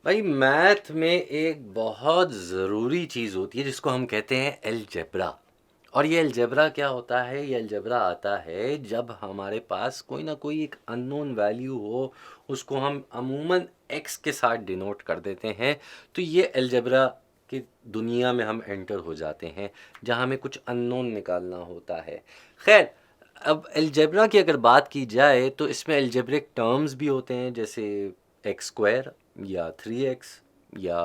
भाई मैथ में एक बहुत ज़रूरी चीज़ होती है जिसको हम कहते हैं अलजेब्रा। और ये अलजेब्रा क्या होता है? ये अलजेब्रा आता है जब हमारे पास कोई ना कोई एक अननोन वैल्यू हो, उसको हम अमूमन एक्स के साथ डिनोट कर देते हैं। तो ये अलजेब्रा की दुनिया में हम एंटर हो जाते हैं जहाँ हमें कुछ अननोन निकालना होता है। खैर, अब अलजेब्रा की अगर बात की जाए तो इसमें अलजेब्रिक टर्म्स भी होते हैं, जैसे एक्स स्क्वायर या 3x या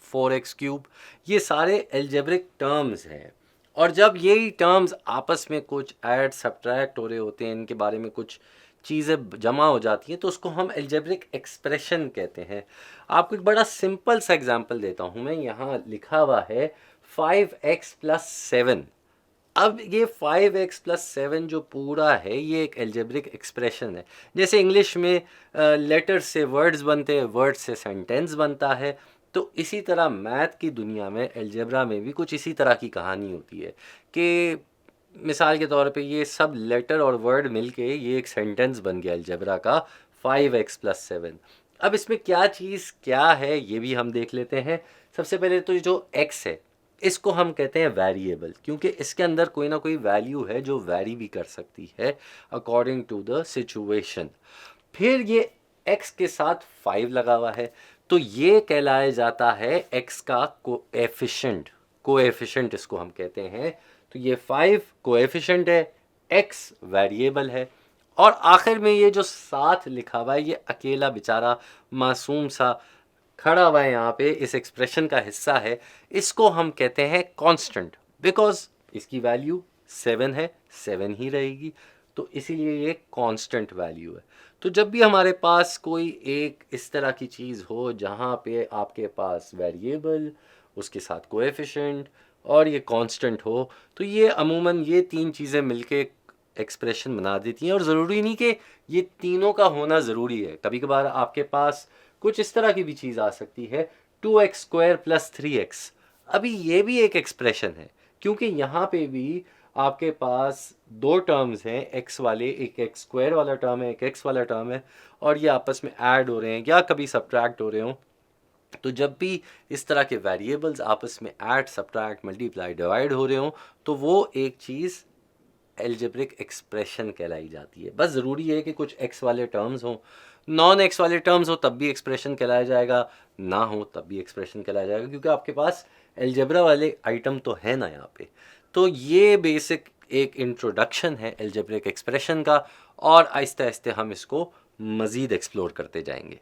4x क्यूब। ये सारे अलजेब्रिक टर्म्स हैं। और जब यही टर्म्स आपस में कुछ ऐड सब्ट्रैक्ट हो रहे होते हैं, इनके बारे में कुछ चीज़ें जमा हो जाती हैं, तो उसको हम अलजेब्रिक एक्सप्रेशन कहते हैं। आपको एक बड़ा सिंपल सा एग्जांपल देता हूँ मैं। यहाँ लिखा हुआ है 5x+7। अब ये 5x+7 जो पूरा है ये एक अलजेब्रिक एक्सप्रेशन है। जैसे इंग्लिश में लेटर से वर्ड्स बनते हैं, वर्ड से सेंटेंस बनता है, तो इसी तरह मैथ की दुनिया में अलजेब्रा में भी कुछ इसी तरह की कहानी होती है कि मिसाल के तौर पे ये सब लेटर और वर्ड मिलके ये एक सेंटेंस बन गया अलजेब्रा का, 5x+7। अब इसमें क्या चीज़ क्या है ये भी हम देख लेते हैं। सबसे पहले तो जो x है इसको हम कहते हैं वेरिएबल, क्योंकि इसके अंदर कोई ना कोई वैल्यू है जो वेरी भी कर सकती है अकॉर्डिंग टू द सिचुएशन। फिर ये x के साथ 5 लगा हुआ है, तो ये कहलाया जाता है x का कोएफिशिएंट। कोएफिशिएंट इसको हम कहते हैं। तो ये 5 कोएफिशिएंट है, x वेरिएबल है। और आखिर में ये जो साथ लिखा हुआ है ये अकेला बेचारा मासूम सा खड़ा हुआ है यहाँ पे, इस एक्सप्रेशन का हिस्सा है। इसको हम कहते हैं कांस्टेंट, बिकॉज इसकी वैल्यू 7 है, 7 ही रहेगी, तो इसीलिए ये कांस्टेंट वैल्यू है। तो जब भी हमारे पास कोई एक इस तरह की चीज़ हो जहाँ पे आपके पास वेरिएबल, उसके साथ कोएफिशिएंट और ये कांस्टेंट हो, तो ये अमूमन ये तीन चीज़ें मिलके एक्सप्रेशन बना देती हैं। और ज़रूरी नहीं कि ये तीनों का होना ज़रूरी है। कभी कभार आपके पास कुछ इस तरह की भी चीज़ आ सकती है, 2x² + 3x। अभी ये भी एक एक्सप्रेशन है, क्योंकि यहाँ पे भी आपके पास दो टर्म्स हैं एक्स वाले, एक x² वाला टर्म है, एक x वाला टर्म है, और ये आपस में ऐड हो रहे हैं या कभी सब्ट्रैक्ट हो रहे हों। तो जब भी इस तरह के वेरिएबल्स आपस में ऐड सब्ट्रैक्ट मल्टीप्लाई डिवाइड हो रहे हों, तो वो एक चीज़ एल्जेब्रिक एक्सप्रेशन कहलाई जाती है। बस ज़रूरी है कि कुछ एक्स वाले टर्म्स हों, नॉन एक्स वाले टर्म्स हो तब भी एक्सप्रेशन कहलाया जाएगा, ना हो तब भी एक्सप्रेशन कहलाया जाएगा, क्योंकि आपके पास एल्जेब्रा वाले आइटम तो है ना यहाँ पे। तो ये बेसिक एक इंट्रोडक्शन है एल्जेब्रिक एक्सप्रेशन का, और आहिस्ते आहिस्ते हम इसको मज़ीद एक्सप्लोर करते जाएंगे।